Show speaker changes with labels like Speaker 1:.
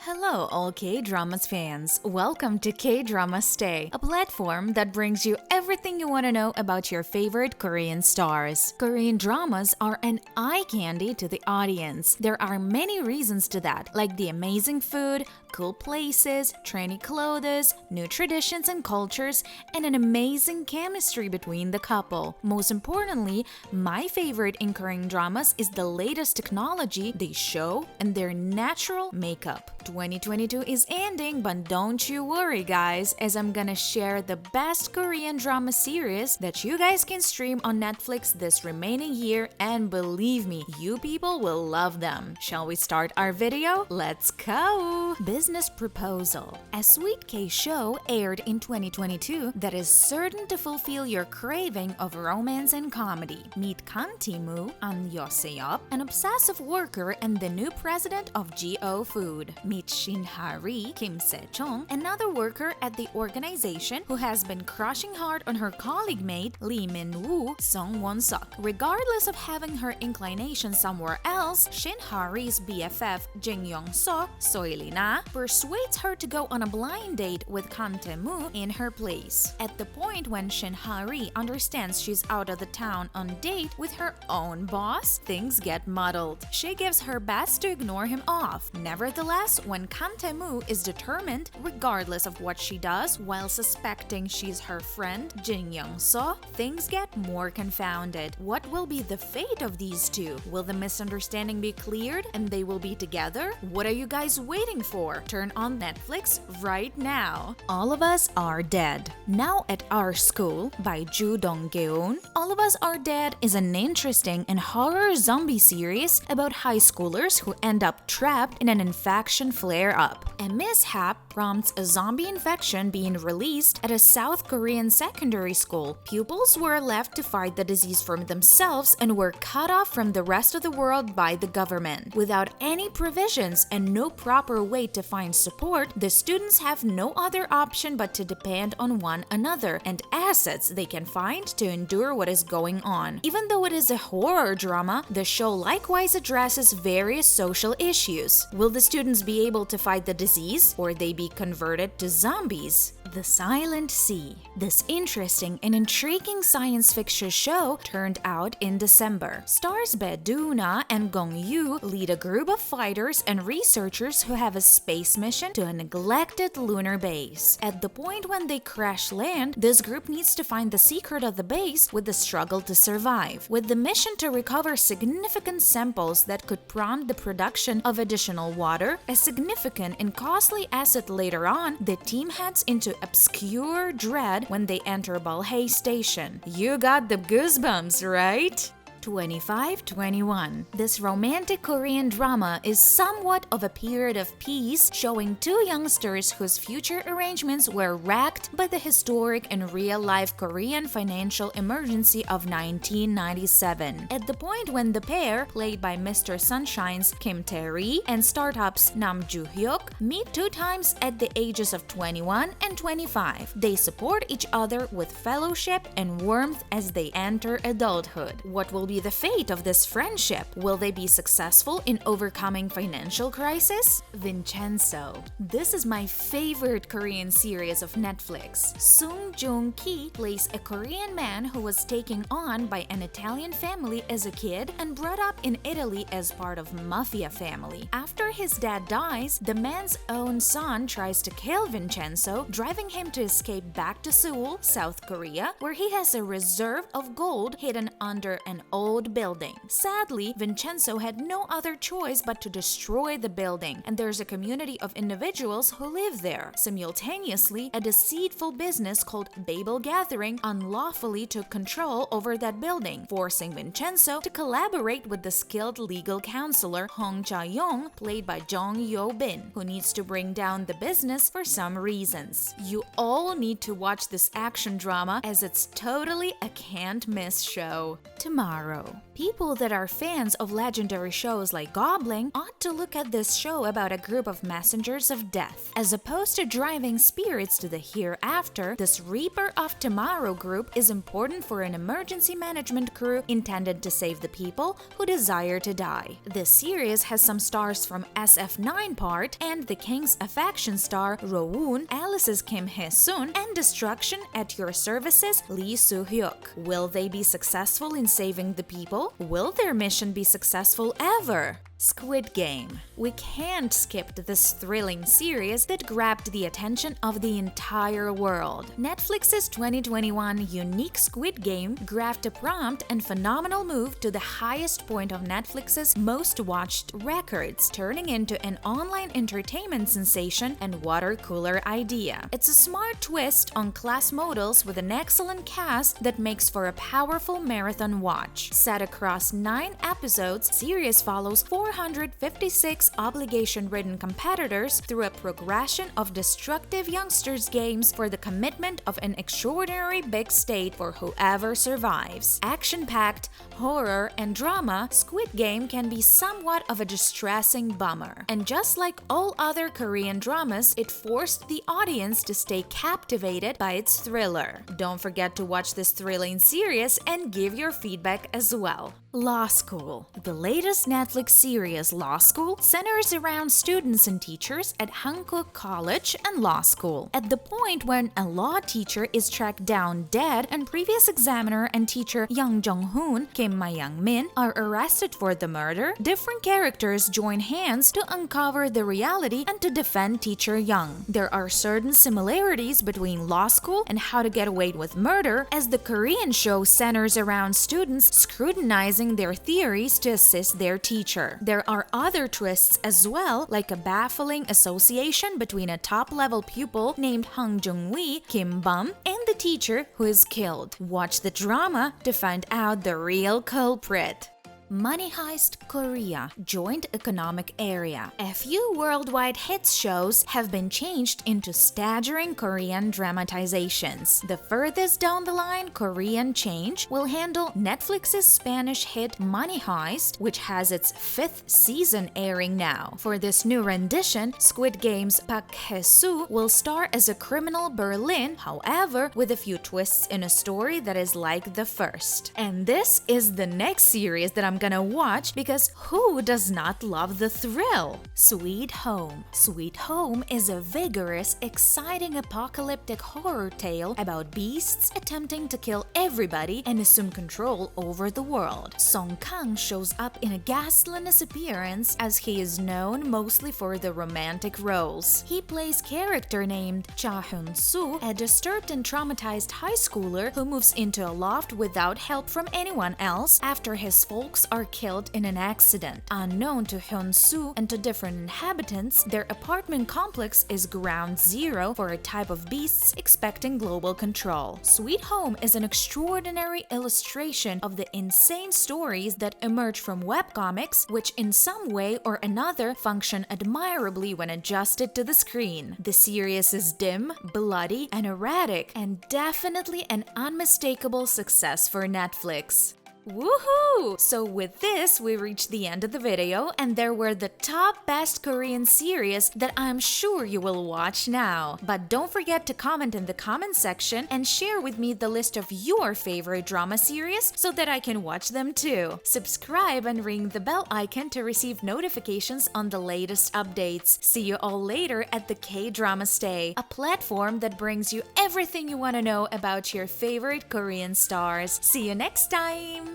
Speaker 1: Hello, all K-Dramas fans. Welcome to K-Drama Stay, a platform that brings you everything you want to know about your favorite Korean stars. Korean dramas are an eye candy to the audience. There are many reasons to that, like the amazing food, cool places, trendy clothes, new traditions and cultures, and an amazing chemistry between the couple. Most importantly, my favorite in Korean dramas is the latest technology they show and their natural makeup. 2022 is ending, but don't you worry guys, as I'm gonna share the best Korean drama series that you guys can stream on Netflix this remaining year, and believe me, you people will love them. Shall we start our video? Let's go! Business Proposal. A sweet K show aired in 2022 that is certain to fulfill your craving of romance and comedy. Meet Kang Tae-moo, An Yoseop, an obsessive worker and the new president of GO Food. Meet Shin Ha-ri, Kim Se-chong, another worker at the organization who has been crushing hard on her colleague mate Lee Min-woo, Song Won-suk. Regardless of having her inclination somewhere else, Shin Ha-ri's BFF Jin Young-so, Soilina, persuades her to go on a blind date with Kang Tae-moo in her place. At the point when Shin Ha-ri understands she's out of the town on date with her own boss, things get muddled. She gives her best to ignore him off. Nevertheless, when Kang Tae-moo is determined, regardless of what she does, while suspecting she's her friend Jin Young-so, things get more confounded. What will be the fate of these two? Will the misunderstanding be cleared and they will be together? What are you guys waiting for? Turn on Netflix right now. All of Us Are Dead. Now at Our School by Ju Dong-geun. All of Us Are Dead is an interesting and horror zombie series about high schoolers who end up trapped in an infection flare-up. A mishap prompts a zombie infection being released at a South Korean secondary school. Pupils were left to fight the disease for themselves and were cut off from the rest of the world by the government. Without any provisions and no proper way to find support, the students have no other option but to depend on one another and assets they can find to endure what is going on. Even though it is a horror drama, the show likewise addresses various social issues. Will the students be able to fight the disease, or they be converted to zombies? The Silent Sea. This interesting and intriguing science fiction show turned out in December. Stars Bae Do-na and Gong Yoo lead a group of fighters and researchers who have a space mission to a neglected lunar base. At the point when they crash land, this group needs to find the secret of the base with the struggle to survive. With the mission to recover significant samples that could prompt the production of additional water, a significant and costly asset later on, the team heads into obscure dread when they enter Balhae Station. You got the goosebumps, right? 2521. This romantic Korean drama is somewhat of a period of peace, showing two youngsters whose future arrangements were wrecked by the historic and real-life Korean financial emergency of 1997. At the point when the pair, played by Mr. Sunshine's Kim Tae-ri and startups Nam Joo-hyuk, meet two times at the ages of 21 and 25. They support each other with fellowship and warmth as they enter adulthood. What will be the fate of this friendship? Will they be successful in overcoming financial crisis? Vincenzo. This is my favorite Korean series of Netflix. Sung Joong-ki plays a Korean man who was taken on by an Italian family as a kid and brought up in Italy as part of mafia family. After his dad dies, the man's own son tries to kill Vincenzo, driving him to escape back to Seoul, South Korea, where he has a reserve of gold hidden under an old building. Sadly, Vincenzo had no other choice but to destroy the building, and there's a community of individuals who live there. Simultaneously, a deceitful business called Babel Gathering unlawfully took control over that building, forcing Vincenzo to collaborate with the skilled legal counselor Hong Cha-yong, played by Jong Yo-bin, who needs to bring down the business for some reasons. You all need to watch this action drama, as it's totally a can't-miss show. Tomorrow. tomorrow. People that are fans of legendary shows like Goblin ought to look at this show about a group of messengers of death. As opposed to driving spirits to the hereafter, this Reaper of Tomorrow group is important for an emergency management crew intended to save the people who desire to die. This series has some stars from SF9 part and the King's Affection star Rowoon, Alice's Kim Hye-sun, and Destruction at Your Services Lee Soo-hyuk. Will they be successful in saving the people? Will their mission be successful ever? Squid Game. We can't skip this thrilling series that grabbed the attention of the entire world. Netflix's 2021 unique Squid Game grabbed a prompt and phenomenal move to the highest point of Netflix's most watched records, turning into an online entertainment sensation and water cooler idea. It's a smart twist on class models with an excellent cast that makes for a powerful marathon watch. Set across 9 episodes, series follows 456 obligation-ridden competitors through a progression of destructive youngsters' games for the commitment of an extraordinary big state for whoever survives. Action-packed, horror, and drama, Squid Game can be somewhat of a distressing bummer. And just like all other Korean dramas, it forced the audience to stay captivated by its thriller. Don't forget to watch this thrilling series and give your feedback as well. Law School. The latest Netflix series, Law School, centers around students and teachers at Hankook College and Law School. At the point when a law teacher is tracked down dead and previous examiner and teacher Young Jong-hoon, Kim Ma-young-min, are arrested for the murder, different characters join hands to uncover the reality and to defend teacher Young. There are certain similarities between Law School and How to Get Away with Murder, as the Korean show centers around students scrutinizing their theories to assist their teacher. There are other twists as well, like a baffling association between a top-level pupil named Hang Jung-wi, Kim Bum, and the teacher who is killed. Watch the drama to find out the real culprit. Money Heist Korea Joint Economic Area. A few worldwide hit shows have been changed into staggering Korean dramatizations. The furthest down the line Korean change will handle Netflix's Spanish hit Money Heist, which has its 5th season airing now. For this new rendition, Squid Game's Park Hae-soo will star as a criminal Berlin, however, with a few twists in a story that is like the first. And this is the next series that I'm gonna watch, because who does not love the thrill? Sweet Home. Sweet Home is a vigorous, exciting apocalyptic horror tale about beasts attempting to kill everybody and assume control over the world. Song Kang shows up in a ghastliness appearance, as he is known mostly for the romantic roles. He plays character named Cha Hyun-soo, a disturbed and traumatized high schooler who moves into a loft without help from anyone else after his folks are killed in an accident. Unknown to Hyun-soo and to different inhabitants, their apartment complex is ground zero for a type of beasts expecting global control. Sweet Home is an extraordinary illustration of the insane stories that emerge from webcomics, which in some way or another function admirably when adjusted to the screen. The series is dim, bloody, and erratic, and definitely an unmistakable success for Netflix. Woohoo! So with this, we reached the end of the video, and there were the top best Korean series that I'm sure you will watch now. But don't forget to comment in the comment section and share with me the list of your favorite drama series so that I can watch them too. Subscribe and ring the bell icon to receive notifications on the latest updates. See you all later at the Kdrama Stay, a platform that brings you everything you want to know about your favorite Korean stars. See you next time!